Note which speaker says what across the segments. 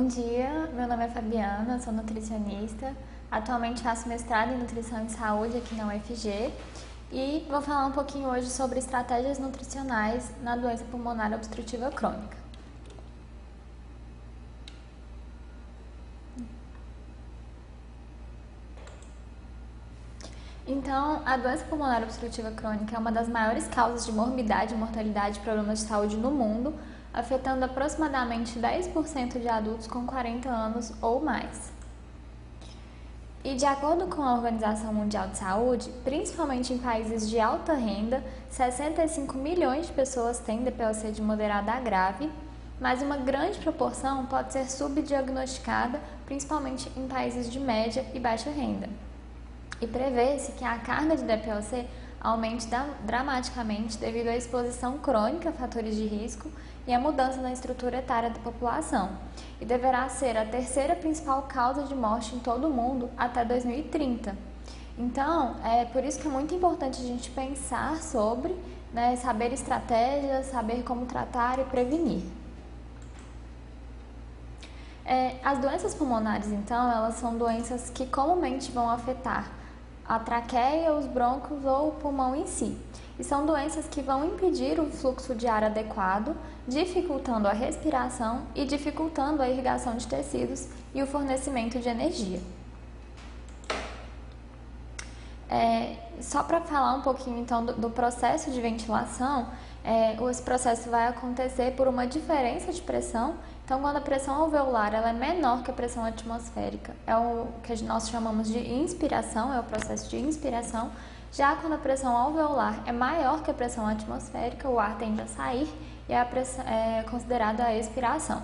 Speaker 1: Bom dia, meu nome é Fabiana, sou nutricionista. Atualmente faço mestrado em Nutrição e Saúde aqui na UFG e vou falar um pouquinho hoje sobre estratégias nutricionais na doença pulmonar obstrutiva crônica. Então, a doença pulmonar obstrutiva crônica é uma das maiores causas de morbidade, mortalidade e problemas de saúde no mundo, afetando aproximadamente 10% de adultos com 40 anos ou mais. E de acordo com a Organização Mundial de Saúde, principalmente em países de alta renda, 65 milhões de pessoas têm DPOC de moderada a grave, mas uma grande proporção pode ser subdiagnosticada, principalmente em países de média e baixa renda. E prevê-se que a carga de DPOC aumente dramaticamente devido à exposição crônica a fatores de risco e à mudança na estrutura etária da população, e deverá ser a terceira principal causa de morte em todo o mundo até 2030. Então, é por isso que é muito importante a gente pensar sobre, saber estratégias, saber como tratar e prevenir. As doenças pulmonares, então, elas são doenças que comumente vão afetar a traqueia, os brônquios ou o pulmão em si. E são doenças que vão impedir o fluxo de ar adequado, dificultando a respiração e dificultando a irrigação de tecidos e o fornecimento de energia. Só para falar um pouquinho então do processo de ventilação, esse processo vai acontecer por uma diferença de pressão. Então, quando a pressão alveolar ela é menor que a pressão atmosférica, é o que nós chamamos de inspiração, é o processo de inspiração. Já quando a pressão alveolar é maior que a pressão atmosférica, o ar tende a sair e é considerada a expiração.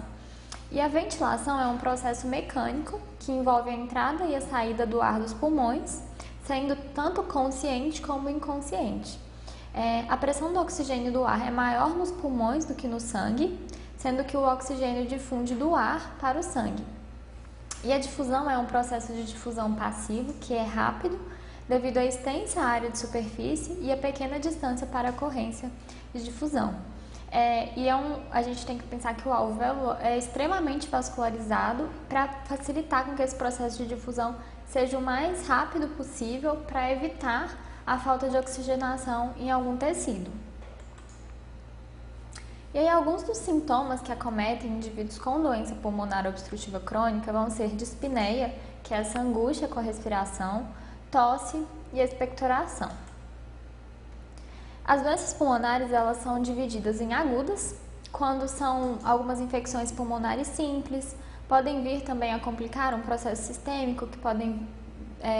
Speaker 1: E a ventilação é um processo mecânico que envolve a entrada e a saída do ar dos pulmões, sendo tanto consciente como inconsciente. A pressão do oxigênio do ar é maior nos pulmões do que no sangue, sendo que o oxigênio difunde do ar para o sangue. E a difusão é um processo de difusão passivo, que é rápido, devido à extensa área de superfície e a pequena distância para a ocorrência de difusão. A gente tem que pensar que o alvéolo é extremamente vascularizado para facilitar com que esse processo de difusão seja o mais rápido possível para evitar a falta de oxigenação em algum tecido. E aí, alguns dos sintomas que acometem indivíduos com doença pulmonar obstrutiva crônica vão ser dispneia, que é essa angústia com a respiração, tosse e expectoração. As doenças pulmonares elas são divididas em agudas, quando são algumas infecções pulmonares simples, podem vir também a complicar um processo sistêmico, que podem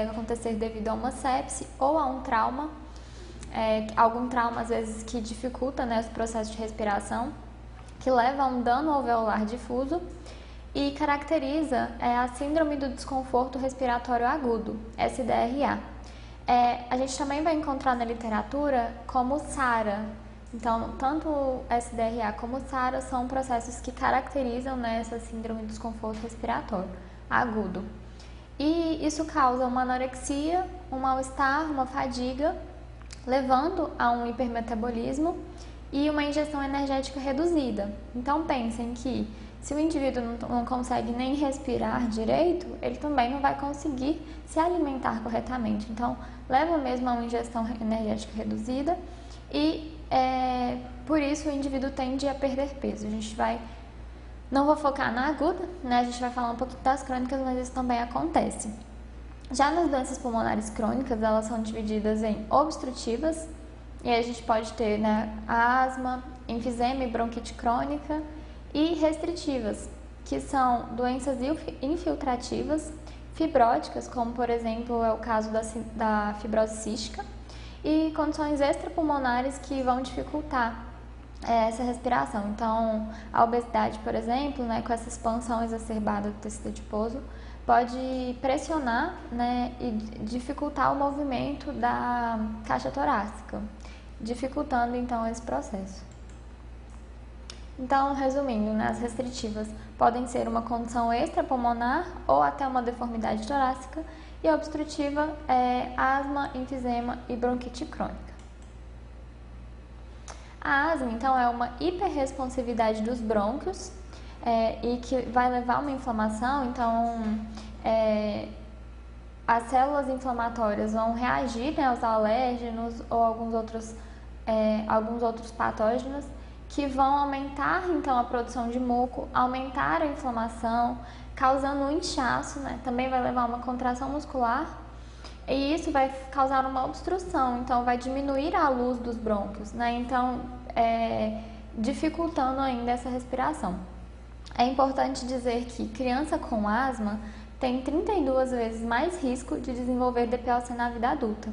Speaker 1: acontecer devido a uma sepse ou a um trauma, algum trauma às vezes que dificulta o processo de respiração, que leva a um dano alveolar difuso e caracteriza a síndrome do desconforto respiratório agudo, SDRA. A gente também vai encontrar na literatura como SARA. Então, tanto o SDRA como o SARA são processos que caracterizam essa síndrome do desconforto respiratório agudo. E isso causa uma anorexia, um mal-estar, uma fadiga, levando a um hipermetabolismo e uma ingestão energética reduzida. Então, pensem que se o indivíduo não consegue nem respirar direito, ele também não vai conseguir se alimentar corretamente. Então, leva mesmo a uma ingestão energética reduzida e por isso o indivíduo tende a perder peso. Não vou focar na aguda, a gente vai falar um pouquinho das crônicas, mas isso também acontece. Já nas doenças pulmonares crônicas, elas são divididas em obstrutivas, e aí a gente pode ter asma, enfisema e bronquite crônica, e restritivas, que são doenças infiltrativas, fibróticas, como por exemplo é o caso da fibrose cística, e condições extrapulmonares que vão dificultar essa respiração. Então, a obesidade, por exemplo, com essa expansão exacerbada do tecido adiposo, pode pressionar e dificultar o movimento da caixa torácica, dificultando então esse processo. Então, resumindo, as restritivas podem ser uma condição extrapulmonar ou até uma deformidade torácica, e a obstrutiva é asma, enfisema e bronquite crônica. A asma, então, é uma hiperresponsividade dos brônquios e que vai levar a uma inflamação, então as células inflamatórias vão reagir, né, aos alérgenos ou alguns outros patógenos que vão aumentar então a produção de muco, aumentar a inflamação, causando um inchaço, né? Também vai levar a uma contração muscular e isso vai causar uma obstrução, então vai diminuir a luz dos brônquios, né? Então, dificultando ainda essa respiração. É importante dizer que criança com asma tem 32 vezes mais risco de desenvolver DPOC na vida adulta.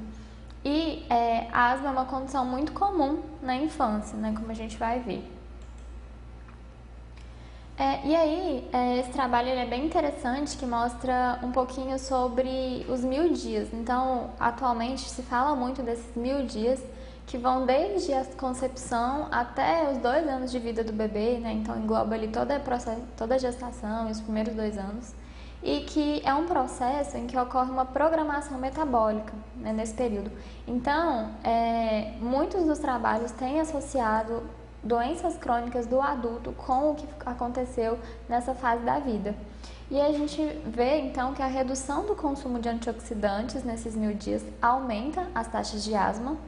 Speaker 1: E a asma é uma condição muito comum na infância, né, como a gente vai ver. E aí, esse trabalho ele é bem interessante, que mostra um pouquinho sobre os 1000 dias. Então, atualmente se fala muito desses 1000 dias, que vão desde a concepção até os 2 anos de vida do bebê, né? Então engloba ali toda a gestação e os primeiros 2 anos. E que é um processo em que ocorre uma programação metabólica, né, nesse período. Então, muitos dos trabalhos têm associado doenças crônicas do adulto com o que aconteceu nessa fase da vida. E a gente vê, então, que a redução do consumo de antioxidantes nesses 1000 dias aumenta as taxas de asma.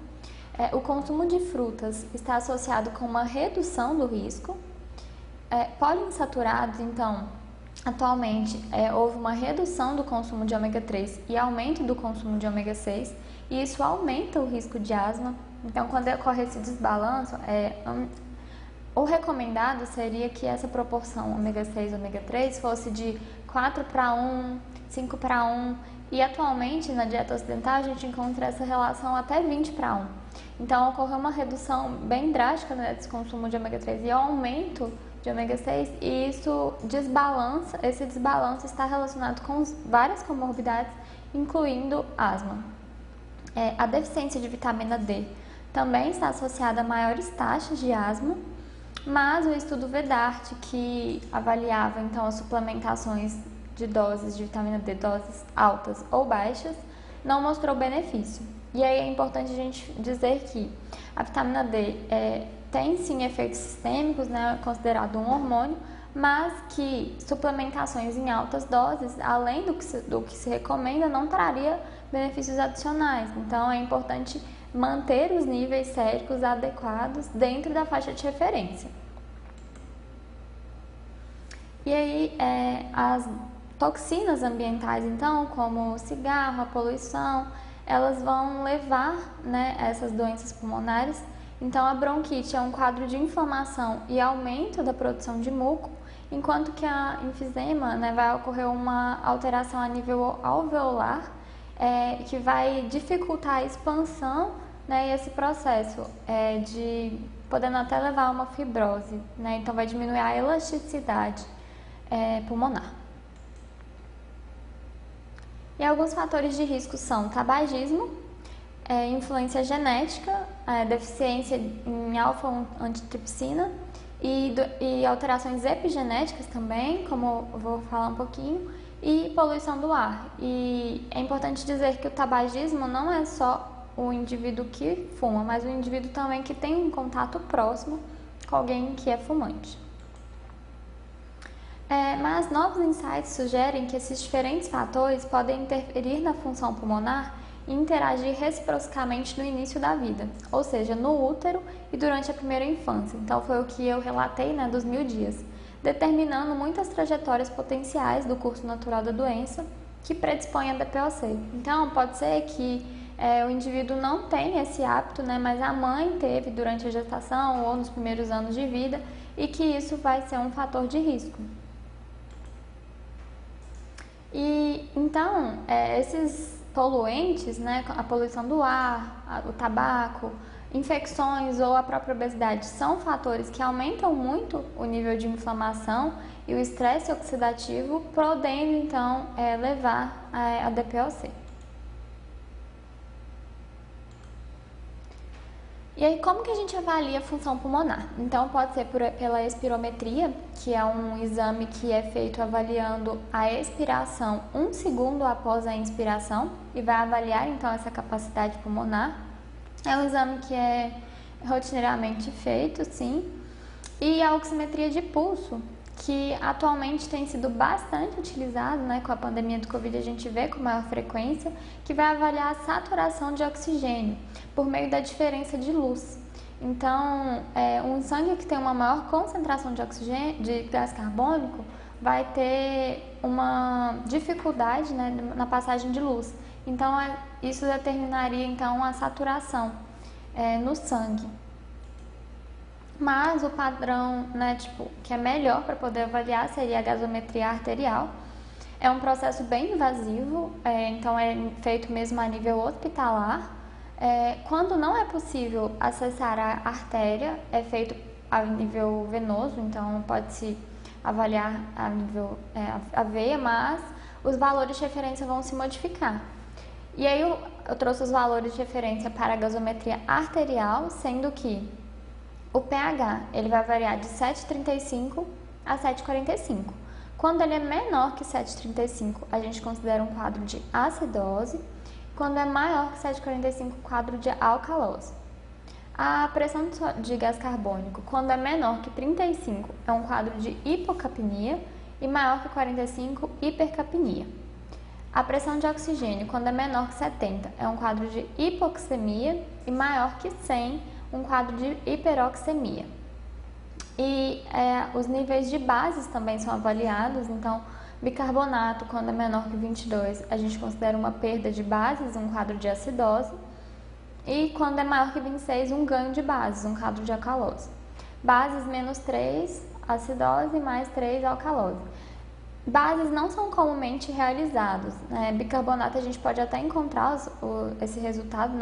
Speaker 1: O consumo de frutas está associado com uma redução do risco. Poliinsaturados, então, atualmente houve uma redução do consumo de ômega 3 e aumento do consumo de ômega 6, e isso aumenta o risco de asma. Então, quando ocorre esse desbalanço, o recomendado seria que essa proporção ômega 6 e ômega 3 fosse de 4:1, 5:1, e atualmente na dieta ocidental a gente encontra essa relação até 20:1. Então, ocorreu uma redução bem drástica, né, desse consumo de ômega 3 e aumento de ômega 6, e esse desbalanço está relacionado com várias comorbidades, incluindo asma. A deficiência de vitamina D também está associada a maiores taxas de asma, mas o estudo VEDART, que avaliava então as suplementações de doses de vitamina D, doses altas ou baixas, não mostrou benefício. E aí é importante a gente dizer que a vitamina D tem sim efeitos sistêmicos, né, considerado um hormônio, mas que suplementações em altas doses, além do que se recomenda, não traria benefícios adicionais. Então é importante manter os níveis séricos adequados dentro da faixa de referência. E aí as toxinas ambientais, então, como o cigarro, a poluição, elas vão levar, né, a essas doenças pulmonares. Então, a bronquite é um quadro de inflamação e aumento da produção de muco, enquanto que a enfisema, né, vai ocorrer uma alteração a nível alveolar, que vai dificultar a expansão, né, e esse processo podendo até levar a uma fibrose, né, então vai diminuir a elasticidade pulmonar. E alguns fatores de risco são tabagismo, influência genética, deficiência em alfa-antitripsina e alterações epigenéticas também, como eu vou falar um pouquinho, e poluição do ar. E é importante dizer que o tabagismo não é só o indivíduo que fuma, mas o indivíduo também que tem um contato próximo com alguém que é fumante. Mas novos insights sugerem que esses diferentes fatores podem interferir na função pulmonar e interagir reciprocamente no início da vida, ou seja, no útero e durante a primeira infância. Então foi o que eu relatei, né, dos 1000 dias, determinando muitas trajetórias potenciais do curso natural da doença que predispõem a DPOC. Então pode ser que o indivíduo não tenha esse hábito, né, mas a mãe teve durante a gestação ou nos primeiros anos de vida, e que isso vai ser um fator de risco. E então, esses poluentes, né, a poluição do ar, o tabaco, infecções ou a própria obesidade são fatores que aumentam muito o nível de inflamação e o estresse oxidativo, podendo então levar a DPOC. E aí, como que a gente avalia a função pulmonar? Então, pode ser pela espirometria, que é um exame que é feito avaliando a expiração 1 segundo após a inspiração e vai avaliar, então, essa capacidade pulmonar. É um exame que é rotineiramente feito, sim. E a oximetria de pulso, que atualmente tem sido bastante utilizado, né, com a pandemia do Covid a gente vê com maior frequência, que vai avaliar a saturação de oxigênio por meio da diferença de luz. Então, um sangue que tem uma maior concentração de oxigênio, de gás carbônico, vai ter uma dificuldade, né, na passagem de luz. Então, isso determinaria então a saturação no sangue. Mas o padrão, né, que é melhor para poder avaliar seria a gasometria arterial. É um processo bem invasivo, então é feito mesmo a nível hospitalar. Quando não é possível acessar a artéria, é feito a nível venoso, então pode-se avaliar a nível a veia, mas os valores de referência vão se modificar. E aí eu trouxe os valores de referência para a gasometria arterial, sendo que o pH ele vai variar de 7,35 a 7,45. Quando ele é menor que 7,35, a gente considera um quadro de acidose. Quando é maior que 7,45, quadro de alcalose. A pressão de gás carbônico, quando é menor que 35, é um quadro de hipocapnia e maior que 45, hipercapnia. A pressão de oxigênio, quando é menor que 70, é um quadro de hipoxemia e maior que 100, um quadro de hiperoxemia. E os níveis de bases também são avaliados, então bicarbonato, quando é menor que 22, a gente considera uma perda de bases, um quadro de acidose. E quando é maior que 26, um ganho de bases, um quadro de alcalose. Bases menos 3, acidose, mais 3, alcalose. Bases não são comumente realizados, né? Bicarbonato a gente pode até encontrar esse resultado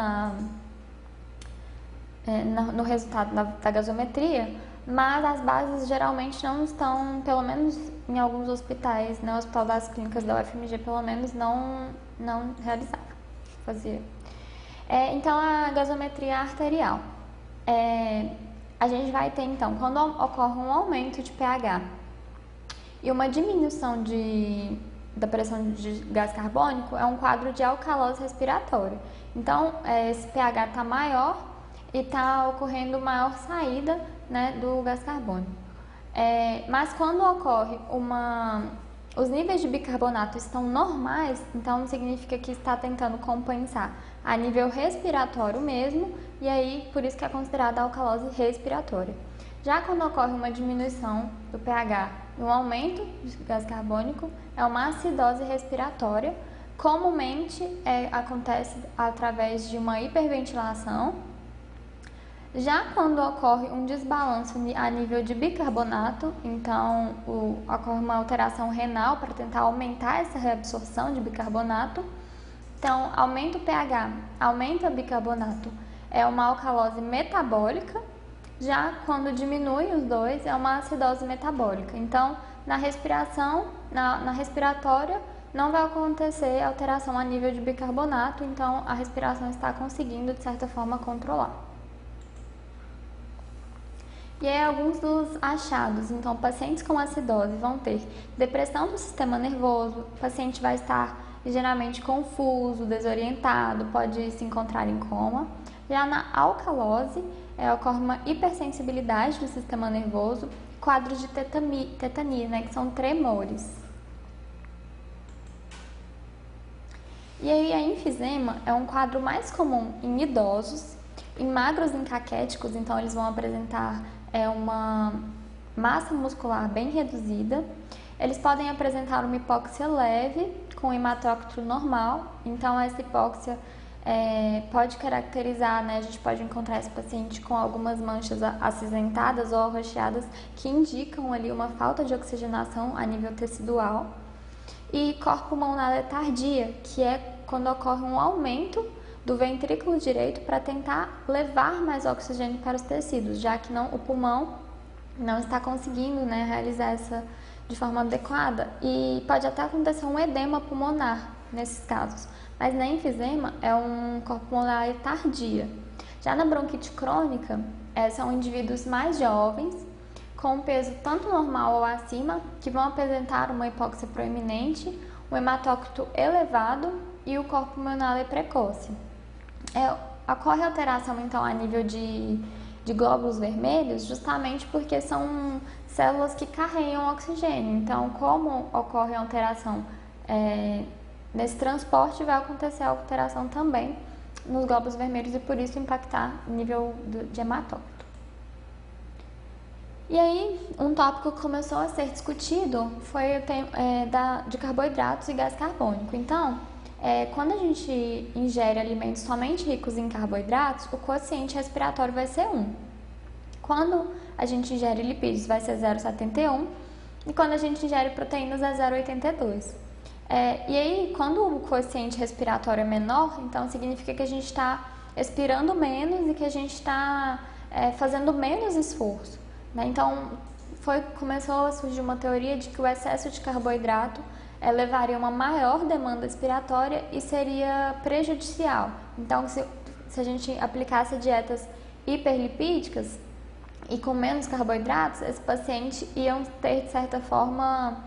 Speaker 1: no resultado da gasometria, mas as bases geralmente não estão, pelo menos em alguns hospitais, no Hospital das Clínicas da UFMG, pelo menos não fazia. Então, a gasometria arterial. A gente vai ter, então, quando ocorre um aumento de pH e uma diminuição da pressão de gás carbônico, é um quadro de alcalose respiratória. Então, esse pH está maior e está ocorrendo maior saída, né, do gás carbônico. Mas quando ocorre os níveis de bicarbonato estão normais, então significa que está tentando compensar a nível respiratório mesmo, e aí por isso que é considerada alcalose respiratória. Já quando ocorre uma diminuição do pH e um aumento de gás carbônico, é uma acidose respiratória. Comumente acontece através de uma hiperventilação. Já quando ocorre um desbalanço a nível de bicarbonato, então ocorre uma alteração renal para tentar aumentar essa reabsorção de bicarbonato. Então, aumenta o pH, aumenta o bicarbonato, é uma alcalose metabólica. Já quando diminui os dois, é uma acidose metabólica. Então, na respiração, na respiratória, não vai acontecer alteração a nível de bicarbonato, então a respiração está conseguindo, de certa forma, controlar. E aí, alguns dos achados. Então, pacientes com acidose vão ter depressão do sistema nervoso, o paciente vai estar ligeiramente confuso, desorientado, pode se encontrar em coma. Já na alcalose, ocorre uma hipersensibilidade do sistema nervoso, quadros de tetania, né, que são tremores. E aí, a enfisema é um quadro mais comum em idosos, em magros encaquéticos, então eles vão apresentar uma massa muscular bem reduzida. Eles podem apresentar uma hipóxia leve com hematócrito normal, então essa hipóxia pode caracterizar, né, a gente pode encontrar esse paciente com algumas manchas acinzentadas ou arroxeadas que indicam ali uma falta de oxigenação a nível tecidual. E corpo pulmonar tardia, que é quando ocorre um aumento do ventrículo direito para tentar levar mais oxigênio para os tecidos, já que o pulmão não está conseguindo, né, realizar essa de forma adequada. E pode até acontecer um edema pulmonar nesses casos, mas na enfisema é um corpo pulmonar tardia. Já na bronquite crônica, são indivíduos mais jovens, com peso tanto normal ou acima, que vão apresentar uma hipóxia proeminente, um hematócrito elevado e o corpo pulmonar precoce. Ocorre alteração, então, a nível de de glóbulos vermelhos, justamente porque são células que carregam oxigênio. Então, como ocorre a alteração nesse transporte, vai acontecer a alteração também nos glóbulos vermelhos e por isso impactar o nível de hematócrito. E aí, um tópico que começou a ser discutido foi o tema de carboidratos e gás carbônico. Então, quando a gente ingere alimentos somente ricos em carboidratos, o quociente respiratório vai ser 1. Quando a gente ingere lipídios, vai ser 0,71. E quando a gente ingere proteínas, é 0,82. E aí, quando o quociente respiratório é menor, então significa que a gente está expirando menos e que a gente está fazendo menos esforço, né? Então, começou a surgir uma teoria de que o excesso de carboidrato levaria a uma maior demanda expiratória e seria prejudicial. Então, se a gente aplicasse dietas hiperlipídicas e com menos carboidratos, esse paciente iam ter, de certa forma,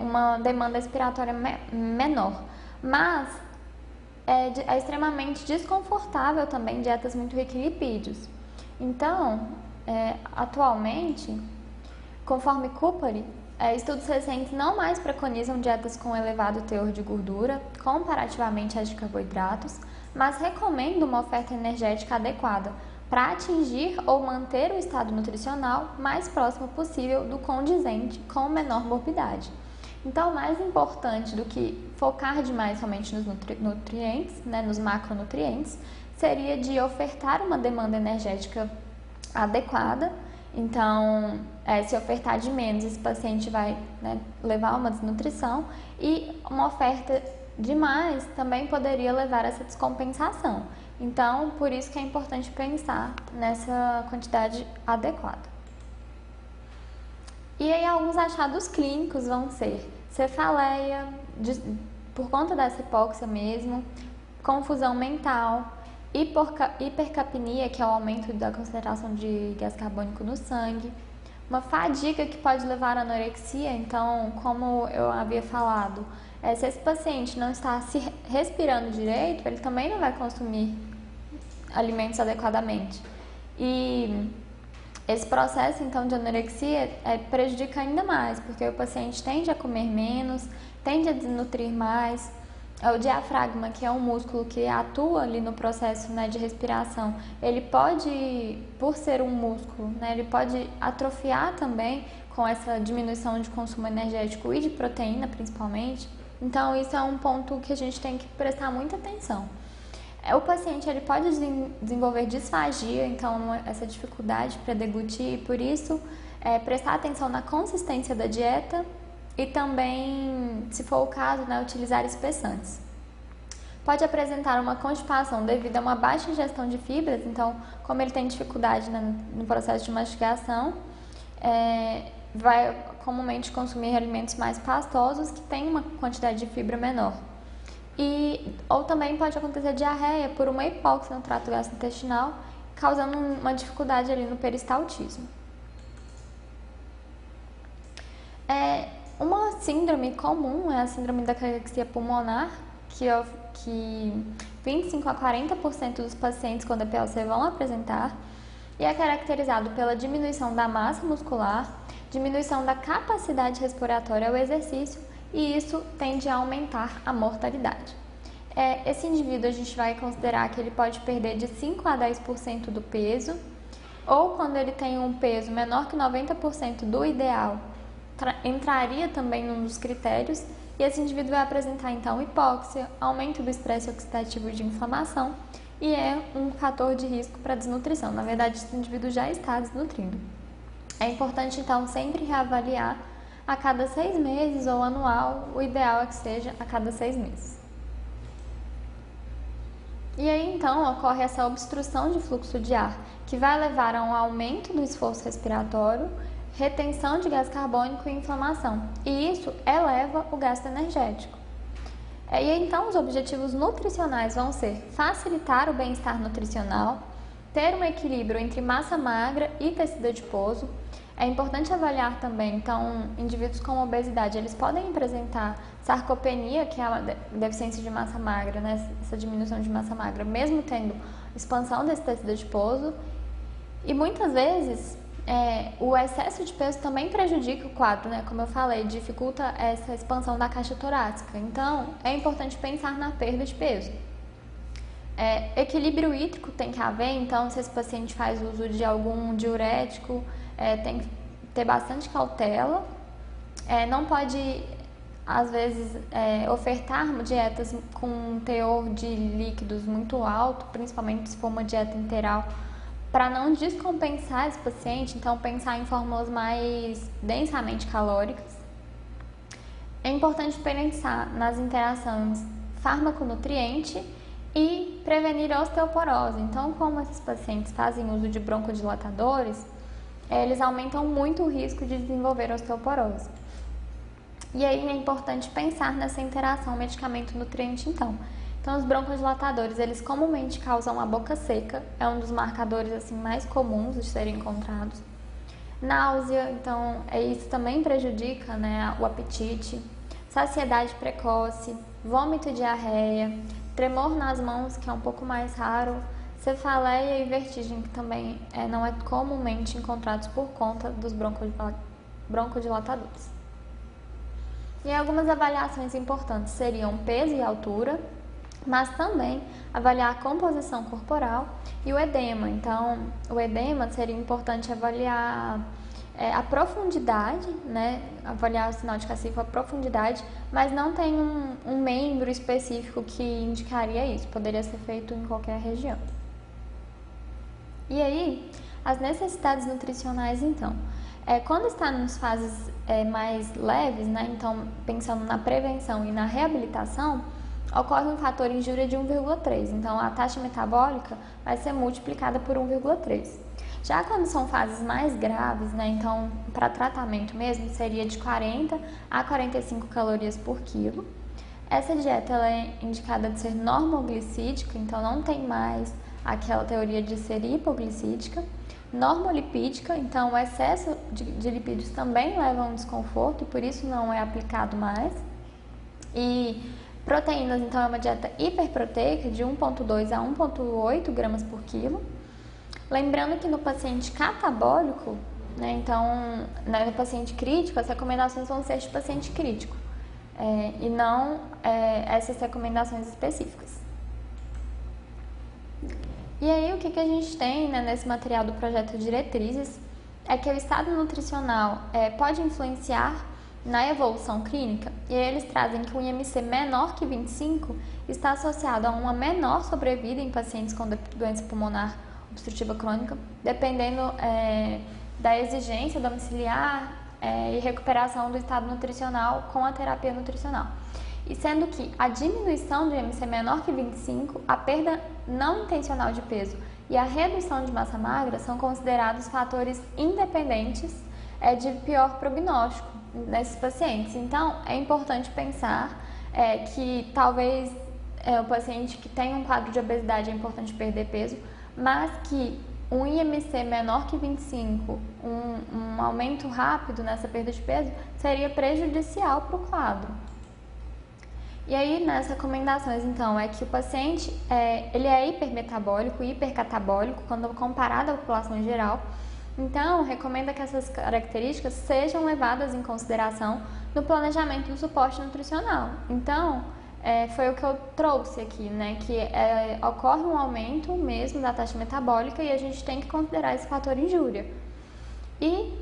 Speaker 1: uma demanda expiratória menor. Mas é extremamente desconfortável também dietas muito ricas em lipídios. Então, atualmente, conforme Kupari, estudos recentes não mais preconizam dietas com elevado teor de gordura, comparativamente às de carboidratos, mas recomendam uma oferta energética adequada para atingir ou manter o estado nutricional mais próximo possível do condizente com menor morbidade. Então, mais importante do que focar demais somente nos nutrientes, né, nos macronutrientes, seria de ofertar uma demanda energética adequada. Então, se ofertar de menos, esse paciente vai, né, levar a uma desnutrição, e uma oferta demais também poderia levar a essa descompensação. Então, por isso que é importante pensar nessa quantidade adequada. E aí, alguns achados clínicos vão ser cefaleia, por conta dessa hipóxia mesmo, confusão mental, hipercapnia, que é o aumento da concentração de gás carbônico no sangue, uma fadiga que pode levar à anorexia. Então, como eu havia falado, se esse paciente não está se respirando direito, ele também não vai consumir alimentos adequadamente. E esse processo, então, de anorexia prejudica ainda mais, porque o paciente tende a comer menos, tende a desnutrir mais. O diafragma, que é um músculo que atua ali no processo, né, de respiração, ele pode, por ser um músculo, né, ele pode atrofiar também com essa diminuição de consumo energético e de proteína, principalmente. Então, isso é um ponto que a gente tem que prestar muita atenção. O paciente ele pode desenvolver disfagia, então essa dificuldade para deglutir, e por isso prestar atenção na consistência da dieta e também, se for o caso, né, utilizar espessantes. Pode apresentar uma constipação devido a uma baixa ingestão de fibras, então como ele tem dificuldade no processo de mastigação, vai comumente consumir alimentos mais pastosos que têm uma quantidade de fibra menor. Ou também pode acontecer diarreia por uma hipóxia no trato gastrointestinal, causando uma dificuldade ali no peristaltismo. Uma síndrome comum é a síndrome da cachexia pulmonar, que 25 a 40% dos pacientes com DPLC vão apresentar, e é caracterizado pela diminuição da massa muscular, diminuição da capacidade respiratória ao exercício, e isso tende a aumentar a mortalidade. Esse indivíduo a gente vai considerar que ele pode perder de 5 a 10% do peso, ou quando ele tem um peso menor que 90% do ideal, entraria também num dos critérios, e esse indivíduo vai apresentar então hipóxia, aumento do estresse oxidativo e de inflamação, e é um fator de risco para desnutrição. Na verdade, esse indivíduo já está desnutrindo. É importante então sempre reavaliar a cada 6 meses ou anual, o ideal é que seja a cada 6 meses. E aí então ocorre essa obstrução de fluxo de ar, que vai levar a um aumento do esforço respiratório, retenção de gás carbônico e inflamação, e isso eleva o gasto energético. E então os objetivos nutricionais vão ser facilitar o bem-estar nutricional, ter um equilíbrio entre massa magra e tecido adiposo. É importante avaliar também, então, indivíduos com obesidade, eles podem apresentar sarcopenia, que é uma deficiência de massa magra, né? Essa diminuição de massa magra, mesmo tendo expansão desse tecido adiposo. E muitas vezes o excesso de peso também prejudica o quadro, né? Como eu falei, dificulta essa expansão da caixa torácica. Então, é importante pensar na perda de peso. Equilíbrio hídrico tem que haver, então se esse paciente faz uso de algum diurético, tem que ter bastante cautela. Não pode, às vezes, ofertar dietas com um teor de líquidos muito alto, principalmente se for uma dieta integral, para não descompensar esse paciente, então pensar em fórmulas mais densamente calóricas. É importante pensar nas interações fármaco-nutriente e prevenir a osteoporose. Então, como esses pacientes fazem uso de broncodilatadores, eles aumentam muito o risco de desenvolver osteoporose. E aí é importante pensar nessa interação medicamento-nutriente, então. Então, os broncodilatadores, eles comumente causam a boca seca, é um dos marcadores assim mais comuns de serem encontrados. Náusea, então, isso também prejudica, né, o apetite. Saciedade precoce, vômito e diarreia, tremor nas mãos, que é um pouco mais raro, cefaleia e vertigem, que também não é comumente encontrados por conta dos broncodilatadores. E algumas avaliações importantes seriam peso e altura, mas também avaliar a composição corporal e o edema. Então, o edema seria importante avaliar a profundidade, né? Avaliar o sinal de Cassif, a profundidade, mas não tem um membro específico que indicaria isso, poderia ser feito em qualquer região. E aí, as necessidades nutricionais, então. Quando está nas fases mais leves, né? Então, pensando na prevenção e na reabilitação, ocorre um fator injúria de 1,3, então a taxa metabólica vai ser multiplicada por 1,3. Já quando são fases mais graves, né, então para tratamento mesmo, seria de 40 a 45 calorias por quilo. Essa dieta ela é indicada de ser normoglicídica, então não tem mais aquela teoria de ser hipoglicídica. Normolipídica, então o excesso de lipídios também leva a um desconforto e por isso não é aplicado mais. E proteínas, então é uma dieta hiperproteica de 1,2 a 1,8 gramas por quilo. Lembrando que no paciente catabólico, né, então no paciente crítico, as recomendações vão ser de paciente crítico e não essas recomendações específicas. E aí o que a gente tem, né, nesse material do projeto Diretrizes é que o estado nutricional pode influenciar na evolução clínica, e eles trazem que um IMC menor que 25 está associado a uma menor sobrevida em pacientes com doença pulmonar obstrutiva crônica, dependendo da exigência domiciliar e recuperação do estado nutricional com a terapia nutricional. E sendo que a diminuição do IMC menor que 25, a perda não intencional de peso e a redução de massa magra são considerados fatores independentes de pior prognóstico nesses pacientes. Então, é importante pensar que talvez o paciente que tem um quadro de obesidade é importante perder peso, mas que um IMC menor que 25, um aumento rápido nessa perda de peso, seria prejudicial para o quadro. E aí, nas recomendações, então, é que o paciente ele é hipermetabólico e hipercatabólico quando comparado à população em geral. Então, recomenda que essas características sejam levadas em consideração no planejamento do suporte nutricional. Então, foi o que eu trouxe aqui, né? Que ocorre um aumento mesmo da taxa metabólica e a gente tem que considerar esse fator injúria. E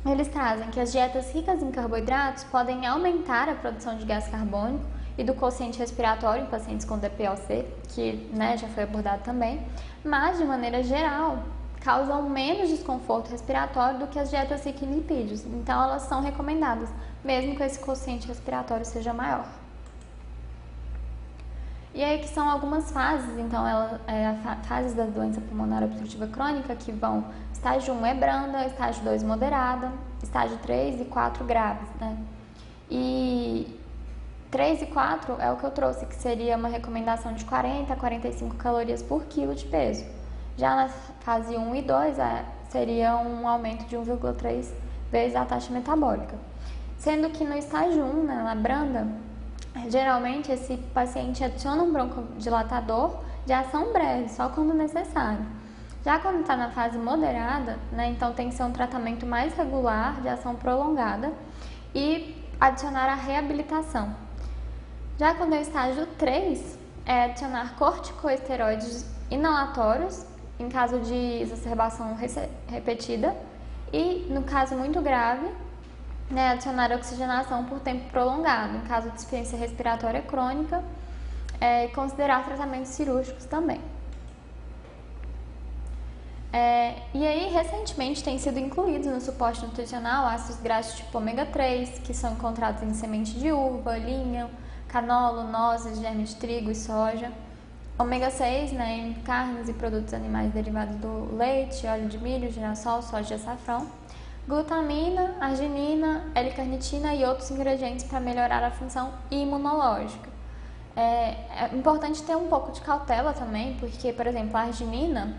Speaker 1: eles trazem que as dietas ricas em carboidratos podem aumentar a produção de gás carbônico e do quociente respiratório em pacientes com DPOC, que, né, já foi abordado também, mas de maneira geral causam menos desconforto respiratório do que as dietas ricas em lipídios, então elas são recomendadas, mesmo que esse quociente respiratório seja maior. E aí que são algumas fases, então fases da doença pulmonar obstrutiva crônica que vão, estágio 1 é branda, estágio 2 moderada, estágio 3 e 4 graves, né? E 3 e 4 é o que eu trouxe, que seria uma recomendação de 40 a 45 calorias por quilo de peso. Já na fase 1 e 2 seria um aumento de 1,3 vezes a taxa metabólica. Sendo que no estágio 1, né, na branda, geralmente esse paciente adiciona um broncodilatador de ação breve, só quando necessário. Já quando está na fase moderada, né, então tem que ser um tratamento mais regular, de ação prolongada, e adicionar a reabilitação. Já quando é o estágio 3, é adicionar corticosteroides inalatórios, em caso de exacerbação repetida, e no caso muito grave, né, adicionar oxigenação por tempo prolongado, em caso de insuficiência respiratória crônica, e considerar tratamentos cirúrgicos também. E aí, recentemente, tem sido incluídos no suporte nutricional ácidos graxos tipo ômega 3, que são encontrados em semente de uva, linha, canola, nozes, germe de trigo e soja. Ômega 6, né, em carnes e produtos animais derivados do leite, óleo de milho, girassol, soja e açafrão. Glutamina, arginina, L-carnitina e outros ingredientes para melhorar a função imunológica. É importante ter um pouco de cautela também, porque, por exemplo, a arginina,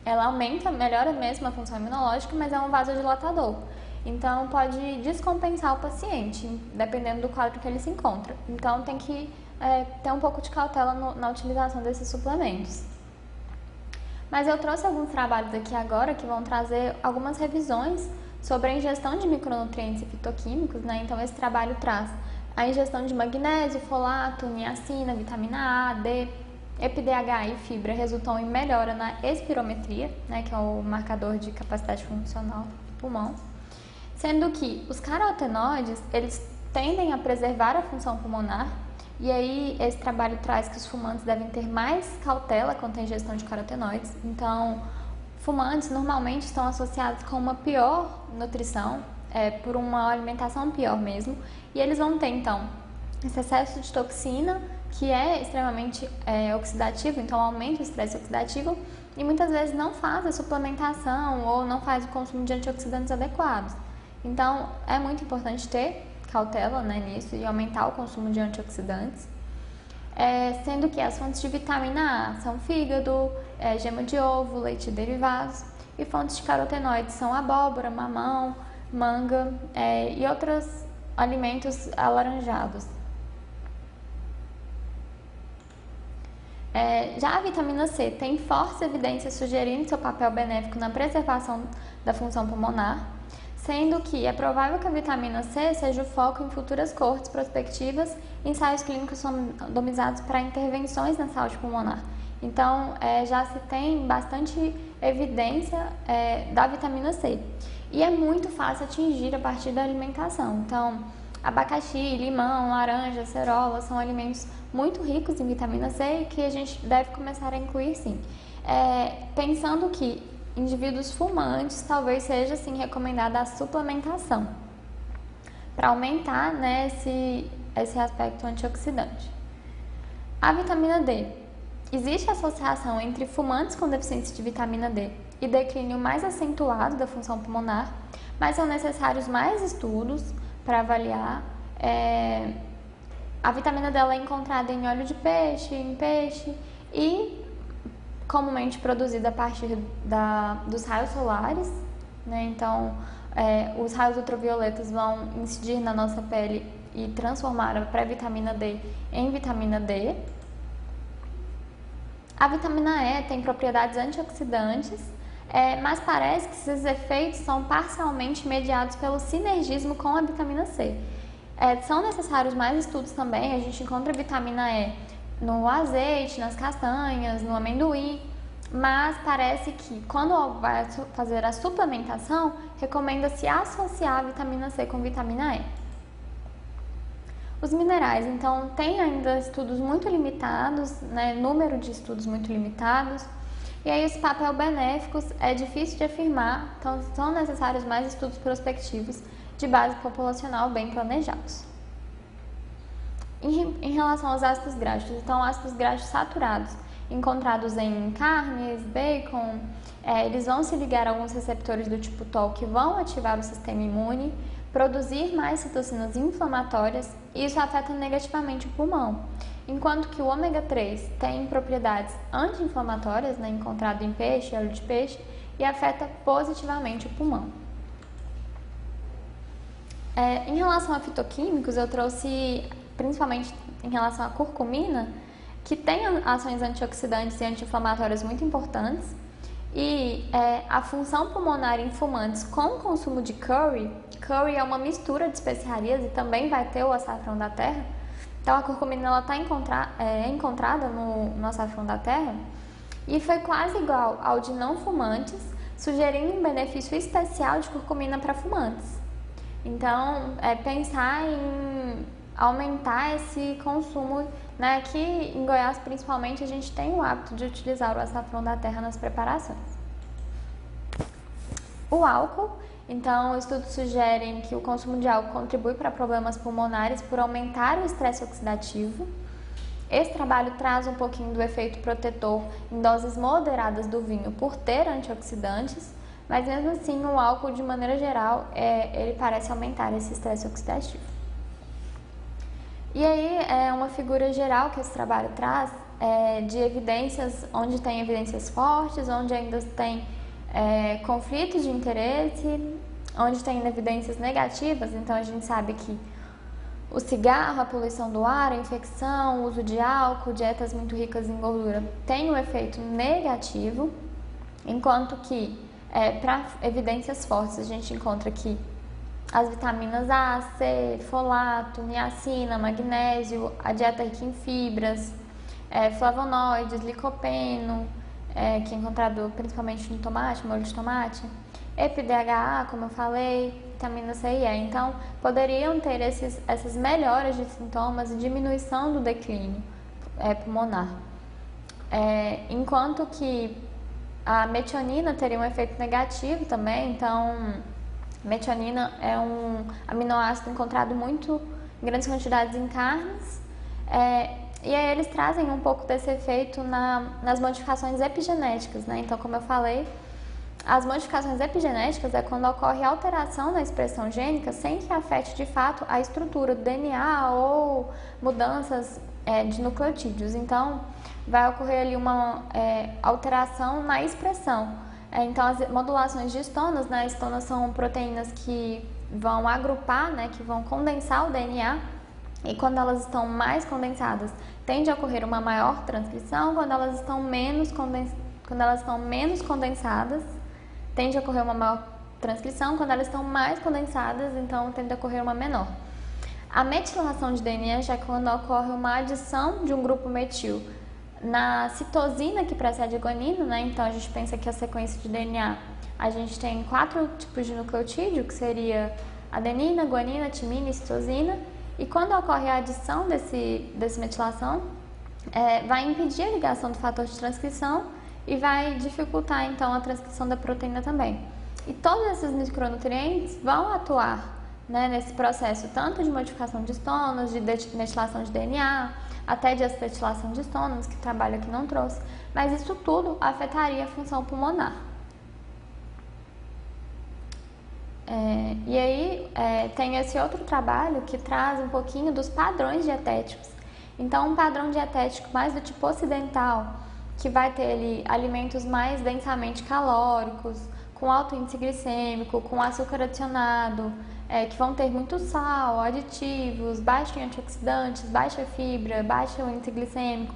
Speaker 1: ela melhora mesmo a função imunológica, mas é um vasodilatador. Então, pode descompensar o paciente, dependendo do quadro que ele se encontra. Então, tem que ter um pouco de cautela na utilização desses suplementos. Mas eu trouxe alguns trabalhos aqui agora que vão trazer algumas revisões sobre a ingestão de micronutrientes e fitoquímicos, né? Então, esse trabalho traz a ingestão de magnésio, folato, niacina, vitamina A, D, EPDH e fibra resultam em melhora na espirometria, né, que é o marcador de capacidade funcional do pulmão, sendo que os carotenoides, eles tendem a preservar a função pulmonar, e aí esse trabalho traz que os fumantes devem ter mais cautela quanto à ingestão de carotenoides. Então, fumantes normalmente estão associados com uma pior nutrição, por uma alimentação pior mesmo, e eles vão ter, então, esse excesso de toxina, que é extremamente oxidativo, então aumenta o estresse oxidativo, e muitas vezes não faz a suplementação ou não faz o consumo de antioxidantes adequados. Então, é muito importante ter cautela, né, nisso e aumentar o consumo de antioxidantes. Sendo que as fontes de vitamina A são fígado, gema de ovo, leite e derivados, e fontes de carotenoides são abóbora, mamão, manga e outros alimentos alaranjados. Já a vitamina C tem fortes evidências sugerindo seu papel benéfico na preservação da função pulmonar, sendo que é provável que a vitamina C seja o foco em futuras coortes prospectivas e ensaios clínicos randomizados para intervenções na saúde pulmonar. Então, já se tem bastante evidência da vitamina C. E é muito fácil atingir a partir da alimentação. Então, abacaxi, limão, laranja, acerola são alimentos muito ricos em vitamina C e que a gente deve começar a incluir sim. Pensando que indivíduos fumantes talvez seja sim recomendada a suplementação para aumentar, né, esse aspecto antioxidante. A vitamina D. Existe associação entre fumantes com deficiência de vitamina D e declínio mais acentuado da função pulmonar, mas são necessários mais estudos para avaliar. A vitamina D é encontrada em óleo de peixe, em peixe e comumente produzida a partir dos raios solares, né? Então, os raios ultravioletas vão incidir na nossa pele e transformar a pré-vitamina D em vitamina D. A vitamina E tem propriedades antioxidantes, mas parece que esses efeitos são parcialmente mediados pelo sinergismo com a vitamina C. São necessários mais estudos também. A gente encontra vitamina E no azeite, nas castanhas, no amendoim, mas parece que quando vai fazer a suplementação, recomenda-se associar a vitamina C com vitamina E. Os minerais, então, tem ainda estudos muito limitados, né, número de estudos muito limitados, e aí esse papel benéficos é difícil de afirmar, então são necessários mais estudos prospectivos de base populacional bem planejados. Em relação aos ácidos graxos, então ácidos graxos saturados, encontrados em carnes, bacon, eles vão se ligar a alguns receptores do tipo TOL que vão ativar o sistema imune, produzir mais citocinas inflamatórias e isso afeta negativamente o pulmão. Enquanto que o ômega 3 tem propriedades anti-inflamatórias, né, encontrado em peixe, óleo de peixe, e afeta positivamente o pulmão. Em relação a fitoquímicos, eu trouxe principalmente em relação à curcumina, que tem ações antioxidantes e anti-inflamatórias muito importantes, E a função pulmonar em fumantes com consumo de curry é uma mistura de especiarias e também vai ter o açafrão da terra. Então a curcumina está encontrada no açafrão da terra e foi quase igual ao de não fumantes, sugerindo um benefício especial de curcumina para fumantes. Então, pensar em aumentar esse consumo, né? Aqui em Goiás, principalmente, a gente tem o hábito de utilizar o açafrão da terra nas preparações. O álcool, então, estudos sugerem que o consumo de álcool contribui para problemas pulmonares por aumentar o estresse oxidativo. Esse trabalho traz um pouquinho do efeito protetor em doses moderadas do vinho por ter antioxidantes, mas mesmo assim o álcool, de maneira geral, ele parece aumentar esse estresse oxidativo. E aí, uma figura geral que esse trabalho traz de evidências, onde tem evidências fortes, onde ainda tem conflitos de interesse, onde tem evidências negativas. Então a gente sabe que o cigarro, a poluição do ar, a infecção, o uso de álcool, dietas muito ricas em gordura tem um efeito negativo, enquanto que para evidências fortes a gente encontra que as vitaminas A, C, folato, niacina, magnésio, a dieta rica em fibras, flavonoides, licopeno, que é encontrado principalmente no tomate, molho de tomate, EPA, como eu falei, vitamina C e E. Então, poderiam ter essas melhoras de sintomas e diminuição do declínio pulmonar. Enquanto que a metionina teria um efeito negativo também. Então, metionina é um aminoácido encontrado muito em grandes quantidades em carnes. E aí eles trazem um pouco desse efeito nas modificações epigenéticas, né? Então, como eu falei, as modificações epigenéticas é quando ocorre alteração na expressão gênica sem que afete de fato a estrutura do DNA ou mudanças de nucleotídeos. Então, vai ocorrer ali uma alteração na expressão. Então, as modulações de estonas, né? Estonas são proteínas que vão agrupar, né? Que vão condensar o DNA. E quando elas estão mais condensadas, tende a ocorrer uma maior transcrição. Quando elas estão menos condensadas, tende a ocorrer uma maior transcrição. Quando elas estão mais condensadas, então tende a ocorrer uma menor. A metilação de DNA já é quando ocorre uma adição de um grupo metil na citosina que precede a guanina, né? Então a gente pensa que a sequência de DNA, a gente tem 4 tipos de nucleotídeo, que seria adenina, guanina, timina e citosina. E quando ocorre a adição dessa metilação, vai impedir a ligação do fator de transcrição e vai dificultar então a transcrição da proteína também. E todos esses micronutrientes vão atuar, né, nesse processo tanto de modificação de estonas, de metilação de DNA, até de acetilação de estonas, que o trabalho aqui não trouxe, mas isso tudo afetaria a função pulmonar. E aí tem esse outro trabalho que traz um pouquinho dos padrões dietéticos. Então, um padrão dietético mais do tipo ocidental, que vai ter ali alimentos mais densamente calóricos, com alto índice glicêmico, com açúcar adicionado, que vão ter muito sal, aditivos, baixo em antioxidantes, baixa fibra, baixo índice glicêmico,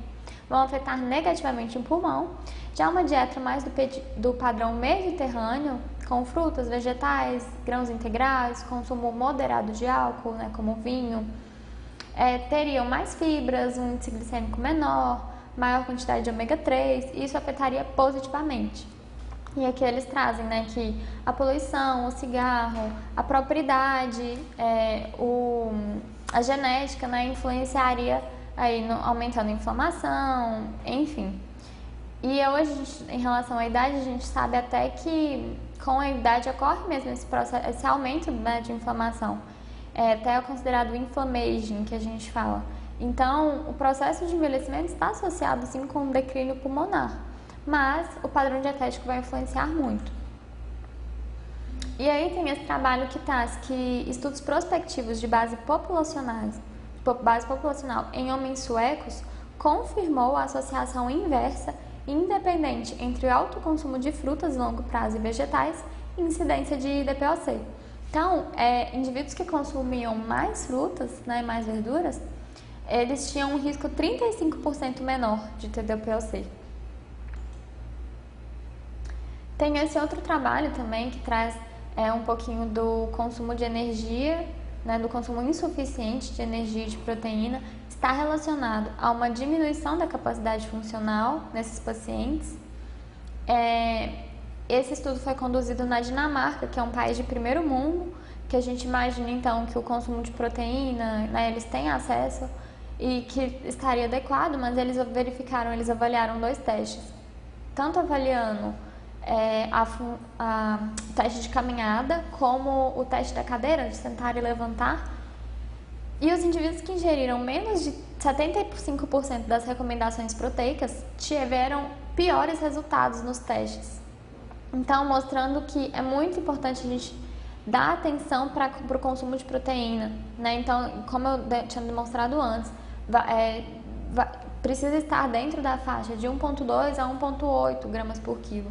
Speaker 1: vão afetar negativamente o pulmão. Já uma dieta mais do padrão mediterrâneo, com frutas, vegetais, grãos integrais, consumo moderado de álcool, né, como vinho, teriam mais fibras, um índice glicêmico menor, maior quantidade de ômega 3, e isso afetaria positivamente. E aqui eles trazem, né, que a poluição, o cigarro, a própria idade, a genética, né, influenciaria aí aumentando a inflamação, enfim. E hoje, em relação à idade, a gente sabe até que com a idade ocorre mesmo esse processo, esse aumento, né, de inflamação. Até é considerado inflammaging, que a gente fala. Então, o processo de envelhecimento está associado, sim, com o declínio pulmonar. Mas o padrão dietético vai influenciar muito. E aí tem esse trabalho que traz que estudos prospectivos de base populacional em homens suecos confirmou a associação inversa e independente entre o alto consumo de frutas de longo prazo e vegetais e incidência de DPOC. Então, indivíduos que consumiam mais frutas, né, mais verduras, eles tinham um risco 35% menor de ter DPOC. Tem esse outro trabalho também que traz um pouquinho do consumo de energia, né, do consumo insuficiente de energia e de proteína, está relacionado a uma diminuição da capacidade funcional nesses pacientes. Esse estudo foi conduzido na Dinamarca, que é um país de primeiro mundo, que a gente imagina então que o consumo de proteína, né, eles têm acesso e que estaria adequado, mas eles avaliaram 2 testes, tanto avaliando o teste de caminhada como o teste da cadeira, de sentar e levantar. E os indivíduos que ingeriram menos de 75% das recomendações proteicas tiveram piores resultados nos testes. Então, mostrando que é muito importante a gente dar atenção para o consumo de proteína, né? Então, como eu tinha demonstrado antes, precisa estar dentro da faixa de 1,2 a 1,8 gramas por quilo.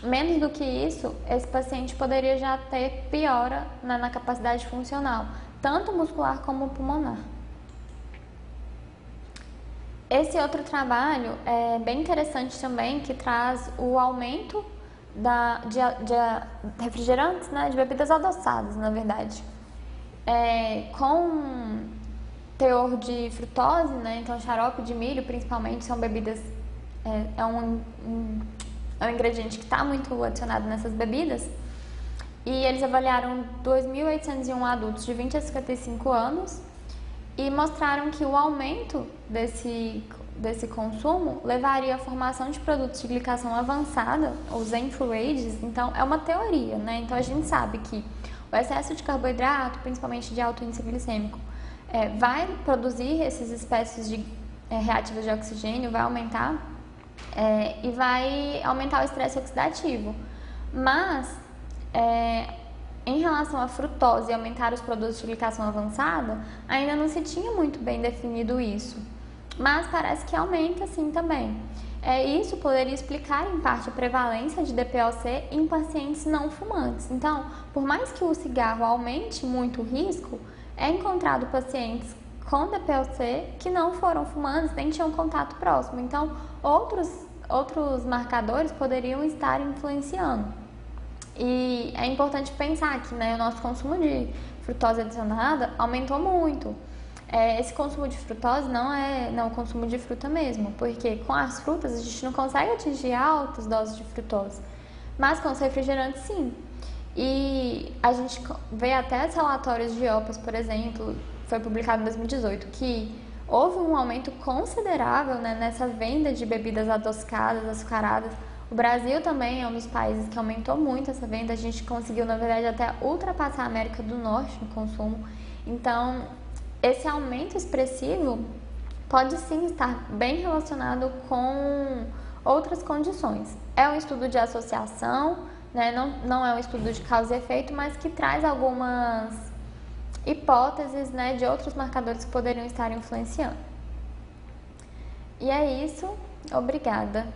Speaker 1: Menos do que isso, esse paciente poderia já ter piora na capacidade funcional, tanto muscular como pulmonar. Esse outro trabalho é bem interessante também, que traz o aumento de refrigerantes, né, de bebidas adoçadas, na verdade, com teor de frutose, né, então xarope de milho, principalmente, são bebidas, é um ingrediente que está muito adicionado nessas bebidas. E eles avaliaram 2.801 adultos de 20 a 55 anos e mostraram que o aumento desse consumo levaria à formação de produtos de glicação avançada, os enforages. Então, é uma teoria, né? Então, a gente sabe que o excesso de carboidrato, principalmente de alto índice glicêmico, vai produzir essas espécies de reativos de oxigênio, vai aumentar e vai aumentar o estresse oxidativo. Mas, em relação à frutose e aumentar os produtos de glicação avançada, ainda não se tinha muito bem definido isso. Mas parece que aumenta sim também. Isso poderia explicar em parte a prevalência de DPOC em pacientes não fumantes. Então, por mais que o cigarro aumente muito o risco, é encontrado pacientes com DPOC que não foram fumantes nem tinham contato próximo. Então, outros marcadores poderiam estar influenciando. E é importante pensar que, né, o nosso consumo de frutose adicionada aumentou muito. Esse consumo de frutose não é o consumo de fruta mesmo, porque com as frutas a gente não consegue atingir altas doses de frutose, mas com os refrigerantes sim. E a gente vê até os relatórios de IOPAS, por exemplo, foi publicado em 2018, que houve um aumento considerável, né, nessa venda de bebidas adocicadas, açucaradas. O Brasil também é um dos países que aumentou muito essa venda. A gente conseguiu, na verdade, até ultrapassar a América do Norte no consumo. Então, esse aumento expressivo pode sim estar bem relacionado com outras condições. É um estudo de associação, né? Não é um estudo de causa e efeito, mas que traz algumas hipóteses, né, de outros marcadores que poderiam estar influenciando. E é isso. Obrigada.